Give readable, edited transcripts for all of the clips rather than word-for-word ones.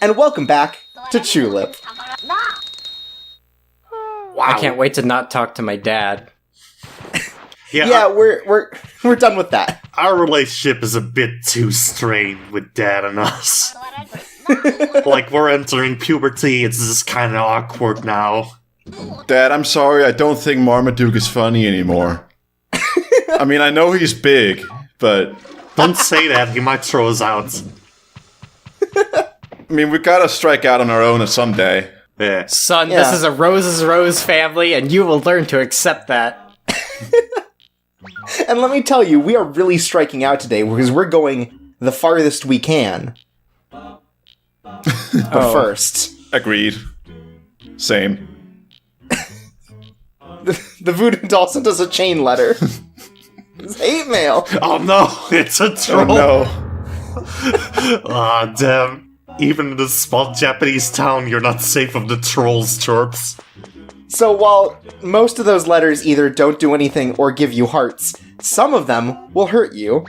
and welcome back to Chulip. Wow. I can't wait to not talk to my dad. Yeah, we're done with that. Our relationship is a bit too strained with Dad and us. Like, we're entering puberty, it's just kind of awkward now. Dad, I'm sorry, I don't think Marmaduke is funny anymore. I mean, I know he's big, but... Don't say that, he might throw us out. I mean, we gotta strike out on our own someday. Yeah. Son, This is a Rose's Rose family, and you will learn to accept that. And let me tell you, we are really striking out today, because we're going the farthest we can. But first... Agreed. Same. The voodoo doll sent us a chain letter. It's hate mail. Oh no, it's a troll. Oh no. Ah, damn. Even in this small Japanese town, you're not safe of the trolls' chirps. So while most of those letters either don't do anything or give you hearts, some of them will hurt you.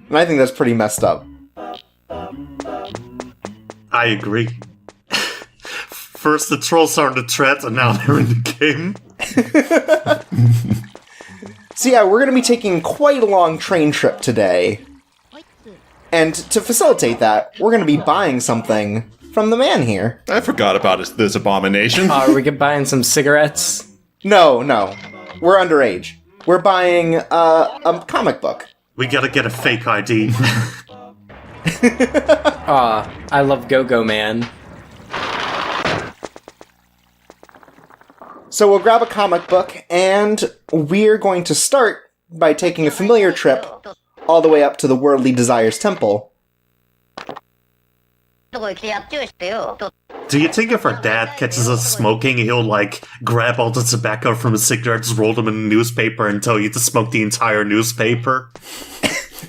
And I think that's pretty messed up. I agree. First the trolls are in the threat, and now they're in the game. So yeah, we're going to be taking quite a long train trip today. And to facilitate that, we're going to be buying something from the man here. I forgot about this abomination. Are we buying some cigarettes? No. We're underage. We're buying a comic book. We gotta get a fake ID. I love Go-Go Man. So we'll grab a comic book, and we're going to start by taking a familiar trip all the way up to the Worldly Desires Temple. Do you think if our dad catches us smoking, he'll, like, grab all the tobacco from his cigarettes, roll them in a newspaper, and tell you to smoke the entire newspaper?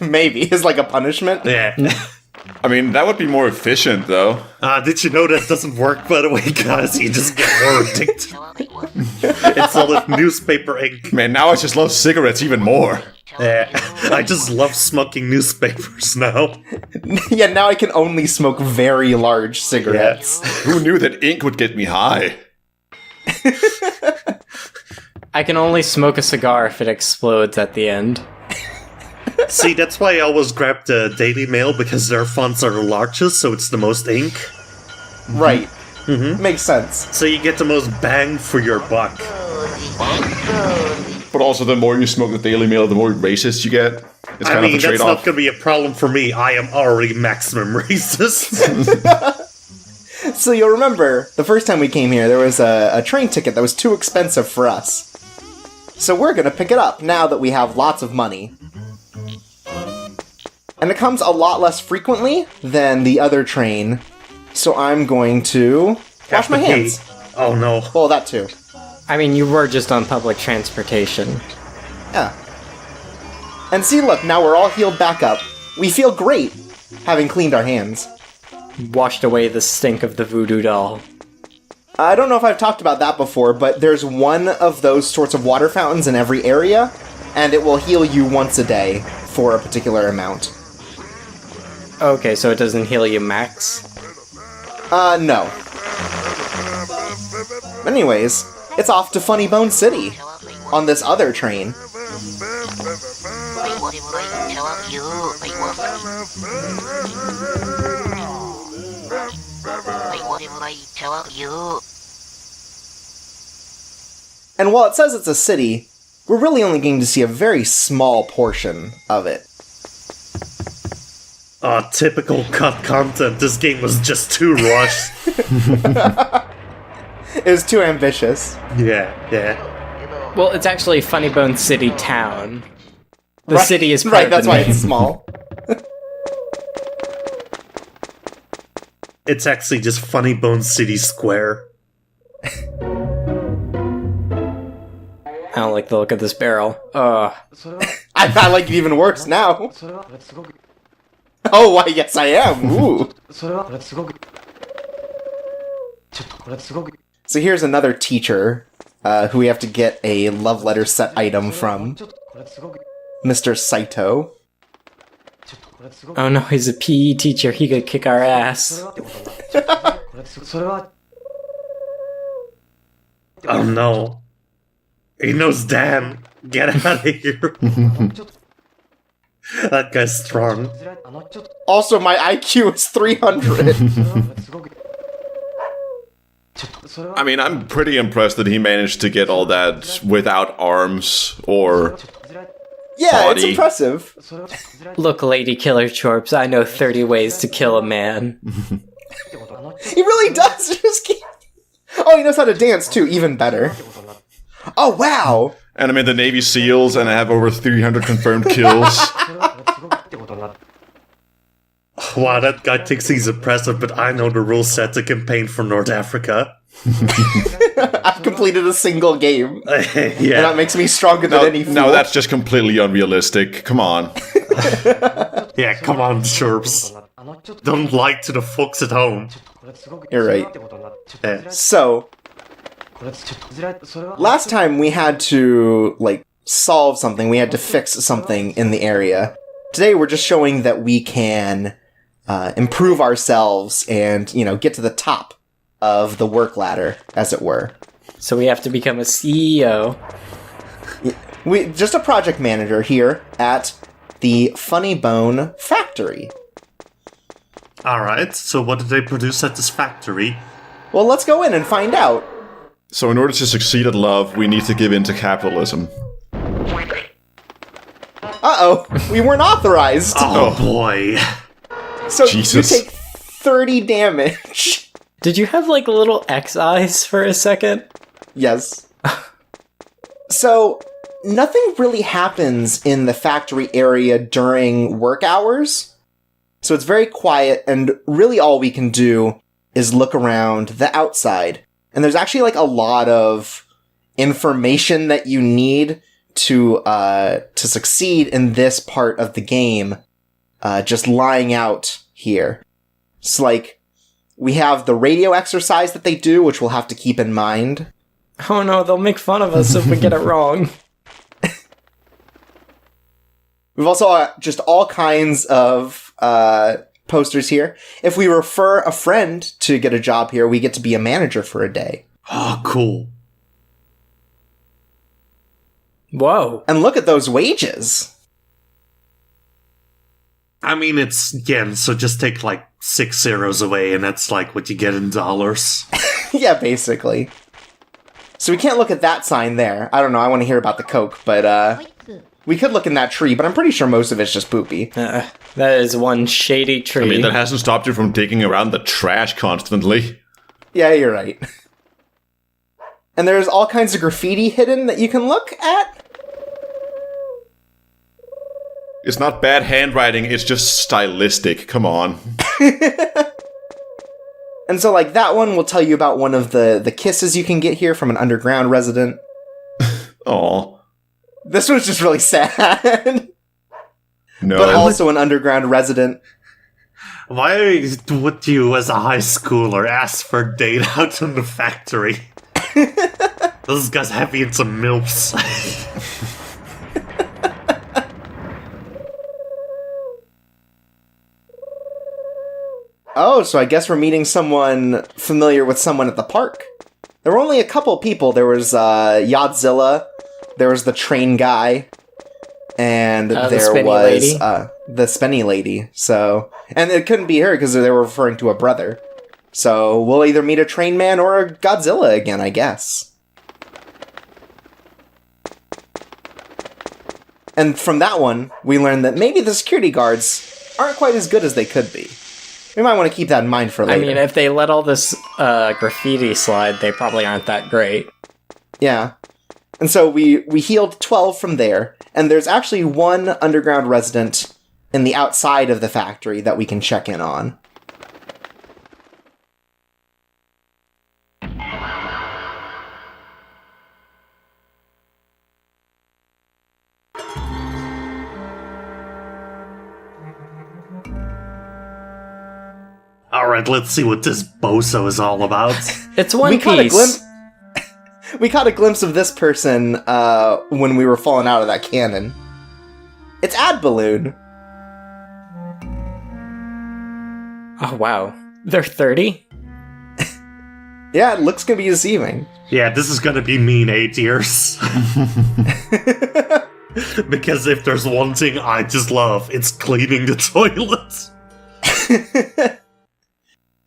Maybe, as like a punishment? Yeah. I mean, that would be more efficient, though. Did you know that doesn't work, by the way, guys? You just get more addicted. It's all the newspaper ink. Man, now I just love cigarettes even more. Yeah, I just love smoking newspapers now. Yeah, now I can only smoke very large cigarettes. Who knew that ink would get me high? I can only smoke a cigar if it explodes at the end. See, that's why I always grab the Daily Mail, because their fonts are the largest, so it's the most ink. Right. Makes sense. So you get the most bang for your buck. But also, the more you smoke the Daily Mail, the more racist you get. It's kind of a that's trade-off. not going to be a problem for me. I am already maximum racist. So you'll remember, the first time we came here, there was a train ticket that was too expensive for us. So we're going to pick it up now that we have lots of money. And it comes a lot less frequently than the other train, so I'm going to wash my hands. Oh no. Well, that too. I mean, you were just on public transportation. Yeah. And see, look, now we're all healed back up. We feel great, having cleaned our hands. Washed away the stink of the voodoo doll. I don't know if I've talked about that before, but there's one of those sorts of water fountains in every area, and it will heal you once a day for a particular amount. Okay, so it doesn't heal you max? No. Anyways, it's off to Funny Bone City on this other train. And while it says it's a city, we're really only going to see a very small portion of it. Typical cut content. This game was just too rushed. It was too ambitious. Yeah. Well, it's actually Funny Bone City Town. The city is part right. of the That's why name. it's small. It's actually just Funny Bone City Square. I don't like the look of this barrel. I like it even worse now. Oh, why, yes I am. Ooh. So here's another teacher who we have to get a love letter set item from. Mr. Saito. Oh no, he's a PE teacher. He could kick our ass. Oh no. He knows Dan. Get out of here. That guy's strong. Also, my IQ is 300. I mean, I'm pretty impressed that he managed to get all that without arms or Yeah, it's body. impressive. Look, Lady Killer Chorps, I know 30 ways to kill a man. He really does. Just keep... Oh, he knows how to dance too. Even better. Oh, wow. And I'm in the Navy SEALs, and I have over 300 confirmed kills. Wow, that guy thinks he's impressive, but I know the rule set to campaign for North Africa. I've completed a single game. And Yeah. that makes me stronger than any fool. No, that's just completely unrealistic. Come on. Yeah, come on, Chirps. Don't lie to the folks at home. You're right. Yeah. So, last time we had to, like, solve something. We had to fix something in the area. Today we're just showing that we can improve ourselves and, you know, get to the top of the work ladder, as it were. So we have to become a CEO. We just a project manager here at the Funny Bone Factory. Alright, so what did they produce at this factory? Well, let's go in and find out. So in order to succeed at love, we need to give in to capitalism. Uh-oh, we weren't authorized. Oh boy. So Jesus. you take 30 damage. Did you have like little X eyes for a second? Yes. So, nothing really happens in the factory area during work hours. So it's very quiet, and really all we can do is look around the outside. And there's actually like a lot of information that you need to succeed in this part of the game, just lying out here. It's like, we have the radio exercise that they do, which we'll have to keep in mind. Oh no, they'll make fun of us if we get it wrong. We've also just all kinds of posters here. If we refer a friend to get a job here, we get to be a manager for a day. Oh, cool. Whoa. And look at those wages. I mean, it's yen, so just take like 6 zeros away, and that's like what you get in dollars. Yeah, basically. So we can't look at that sign there. I don't know, I want to hear about the Coke, but we could look in that tree, but I'm pretty sure most of it's just poopy. That is one shady tree. I mean, that hasn't stopped you from digging around the trash constantly. Yeah, you're right. And there's all kinds of graffiti hidden that you can look at. It's not bad handwriting, it's just stylistic. Come on. And so, like, that one will tell you about one of the kisses you can get here from an underground resident. Aw. This one's just really sad. No. But also an underground resident. Why would you, as a high schooler, ask for a date out in the factory? This guy's heavy into MILFs. Oh, so I guess we're meeting someone familiar with someone at the park. There were only a couple people. There was Yadzilla, there was the train guy, and The there spinny was lady. the spinny lady. So, and it couldn't be her because they were referring to a brother. So we'll either meet a train man or a Godzilla again, I guess. And from that one, we learned that maybe the security guards aren't quite as good as they could be. We might want to keep that in mind for I later. mean, if they let all this graffiti slide, they probably aren't that great. Yeah. And so we healed 12 from there, and there's actually one underground resident in the outside of the factory that we can check in on. Alright, let's see what this bozo is all about. It's One We caught a Piece. glimpse. We caught a glimpse of this person when we were falling out of that cannon. It's Ad Balloon. Oh, wow. They're 30? Yeah, it looks gonna be deceiving. Yeah, this is gonna be me in 8 years. Because if there's one thing I just love, it's cleaning the toilets.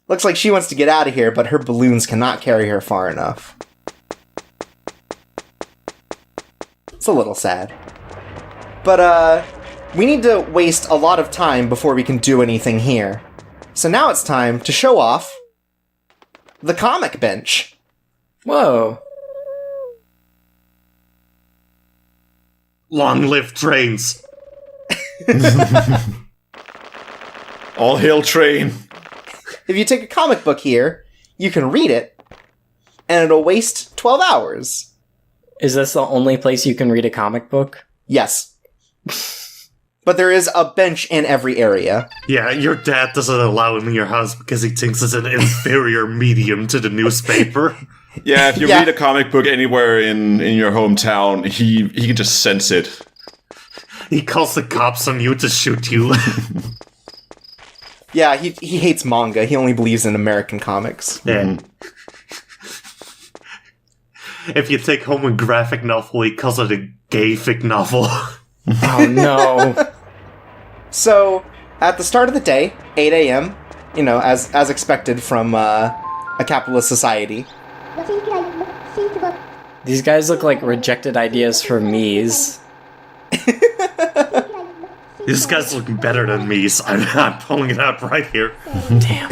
Looks like she wants to get out of here, but her balloons cannot carry her far enough. It's a little sad. But, we need to waste a lot of time before we can do anything here. So now it's time to show off the comic bench. Whoa. Long live trains. All hail train. If you take a comic book here, you can read it, and it'll waste 12 hours. Is this the only place you can read a comic book? Yes. But there is a bench in every area. Yeah, your dad doesn't allow him in your house because he thinks it's an inferior medium to the newspaper. Yeah, if you read a comic book anywhere in your hometown, he can just sense it. He calls the cops on you to shoot you. Yeah, he hates manga. He only believes in American comics. Yeah. If you take home a graphic novel, he calls it a gay-fic novel. Oh, no. So, at the start of the day, 8 a.m., you know, as expected from a capitalist society. These guys look like rejected ideas for me's. These guys look better than me, so I'm pulling it up right here. Damn.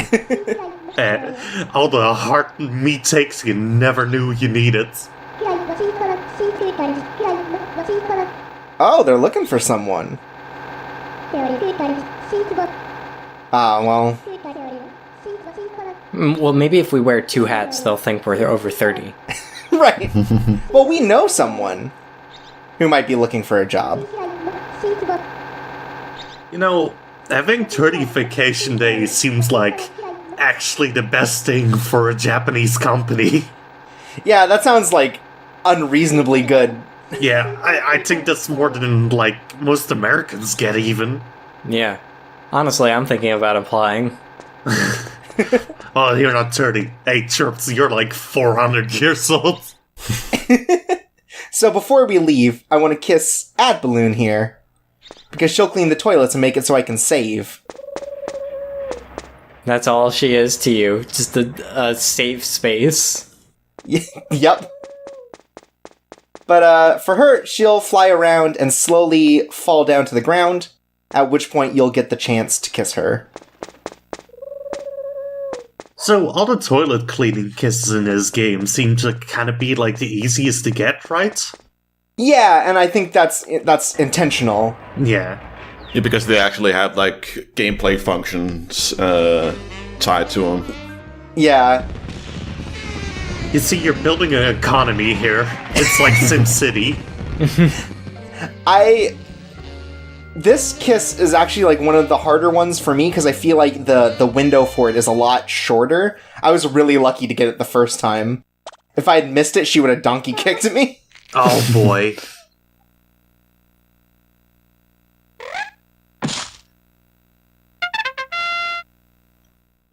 All the heart me takes you never knew you needed. Oh, they're looking for someone. Ah, well. Well, maybe if we wear two hats, they'll think we're over 30. Right. Well, we know someone who might be looking for a job. You know, having 30 vacation days seems like actually the best thing for a Japanese company. Yeah, that sounds like unreasonably good. Yeah, I think that's more than, like, most Americans get, even. Yeah. Honestly, I'm thinking about applying. Oh, you're not 30. Hey, Chirps, you're like 400 years old. So before we leave, I want to kiss Ad Balloon here. Because she'll clean the toilets and make it so I can save. That's all she is to you. Just a safe space. Yep. But for her, she'll fly around and slowly fall down to the ground, at which point you'll get the chance to kiss her. So, all the toilet cleaning kisses in this game seem to kind of be, like, the easiest to get, right? Yeah, and I think that's intentional. Yeah. Yeah, because they actually have, like, gameplay functions tied to them. Yeah. You see, you're building an economy here. It's like SimCity. This kiss is actually, like, one of the harder ones for me, because I feel like the window for it is a lot shorter. I was really lucky to get it the first time. If I had missed it, she would have donkey kicked me. Oh, boy.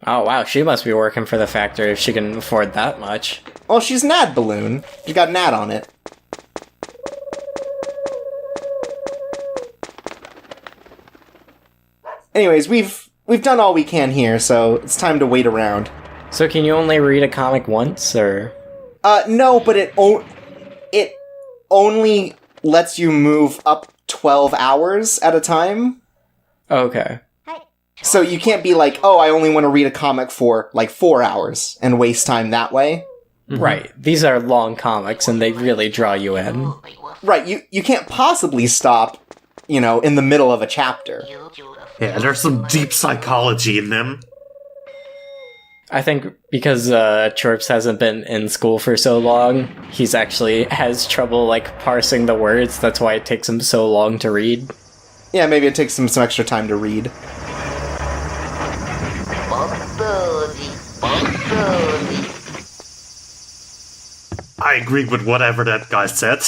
Oh, wow, she must be working for the factory if she can afford that much. Well, she's an ad balloon. She's got an ad on it. Anyways, we've done all we can here, so it's time to wait around. So can you only read a comic once, or...? No, but it only lets you move up 12 hours at a time. Okay. So you can't be like, oh, I only want to read a comic for, like, 4 hours and waste time that way. Mm-hmm. Right. These are long comics, and they really draw you in. Right, you can't possibly stop, you know, in the middle of a chapter. Yeah, there's some deep psychology in them. I think because Chirps hasn't been in school for so long, he's actually has trouble, like, parsing the words. That's why it takes him so long to read. Yeah, maybe it takes him some extra time to read. I agree with whatever that guy said.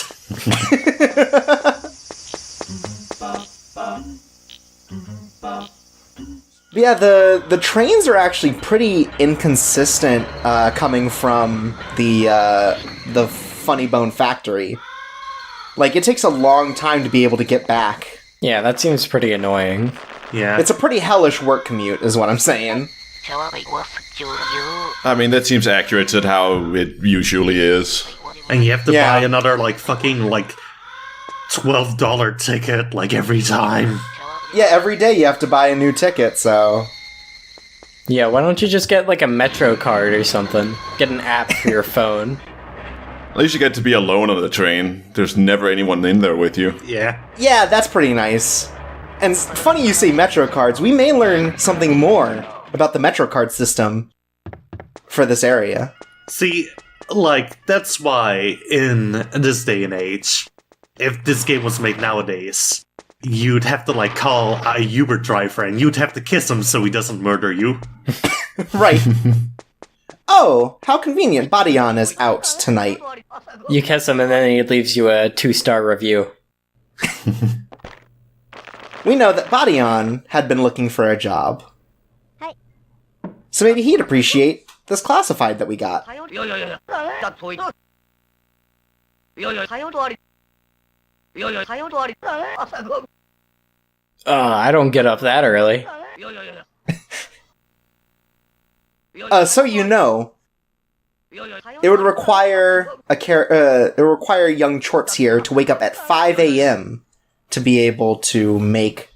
Yeah, the trains are actually pretty inconsistent coming from the Funny Bone Factory. Like, it takes a long time to be able to get back. Yeah, that seems pretty annoying. Yeah. It's a pretty hellish work commute, is what I'm saying. I mean, that seems accurate to how it usually is. And you have to buy another, fucking, $12 ticket, every time. Yeah, every day you have to buy a new ticket, so... Yeah, why don't you just get, a Metro card or something? Get an app for your phone. At least you get to be alone on the train. There's never anyone in there with you. Yeah. Yeah, that's pretty nice. And it's funny you say Metro cards. We may learn something more about the Metro card system for this area. See, that's why in this day and age, if this game was made nowadays, you'd have to, call a Uber driver and you'd have to kiss him so he doesn't murder you. Right. Oh, how convenient. Badian is out tonight. You kiss him and then he leaves you a 2-star review. We know that Badian had been looking for a job. So maybe he'd appreciate this classified that we got. I don't get up that early. So you know, it would require young Chorps here to wake up at 5 a.m. to be able to make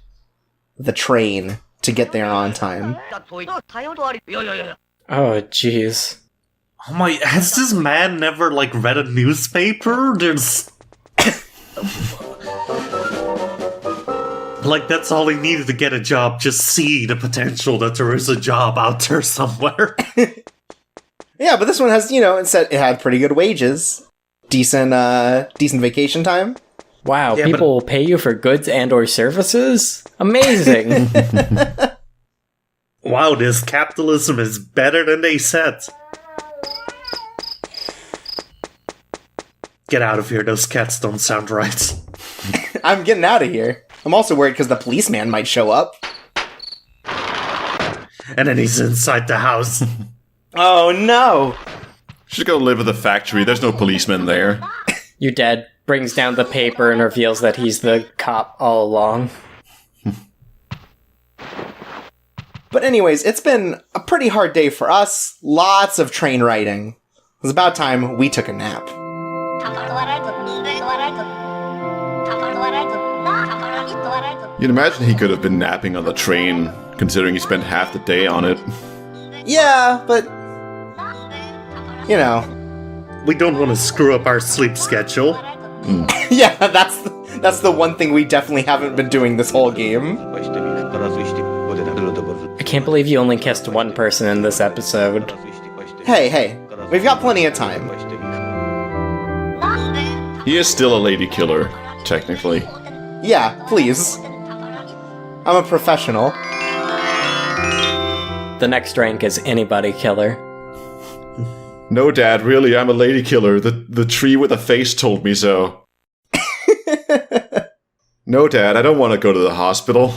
the train to get there on time. Oh, jeez. Oh my, has this man never, read a newspaper? There's... that's all he needed to get a job, just see the potential that there is a job out there somewhere. Yeah, but this one has, it had pretty good wages. Decent vacation time. Wow, Yeah, people will pay you for goods and or services? Amazing! Wow, this capitalism is better than they said. Get out of here, those cats don't sound right. I'm getting out of here. I'm also worried because the policeman might show up. And then he's inside the house. Oh no! Should go live at the factory. There's no policeman there. Your dad brings down the paper and reveals that he's the cop all along. But anyways, it's been a pretty hard day for us. Lots of train riding. It was about time we took a nap. You'd imagine he could have been napping on the train, considering he spent half the day on it. Yeah, but... We don't want to screw up our sleep schedule. Yeah, that's the one thing we definitely haven't been doing this whole game. I can't believe you only kissed one person in this episode. Hey, we've got plenty of time. He is still a lady killer, technically. Yeah, please. I'm a professional. The next rank is anybody killer. No, Dad, really, I'm a lady killer. The tree with a face told me so. No, Dad, I don't want to go to the hospital.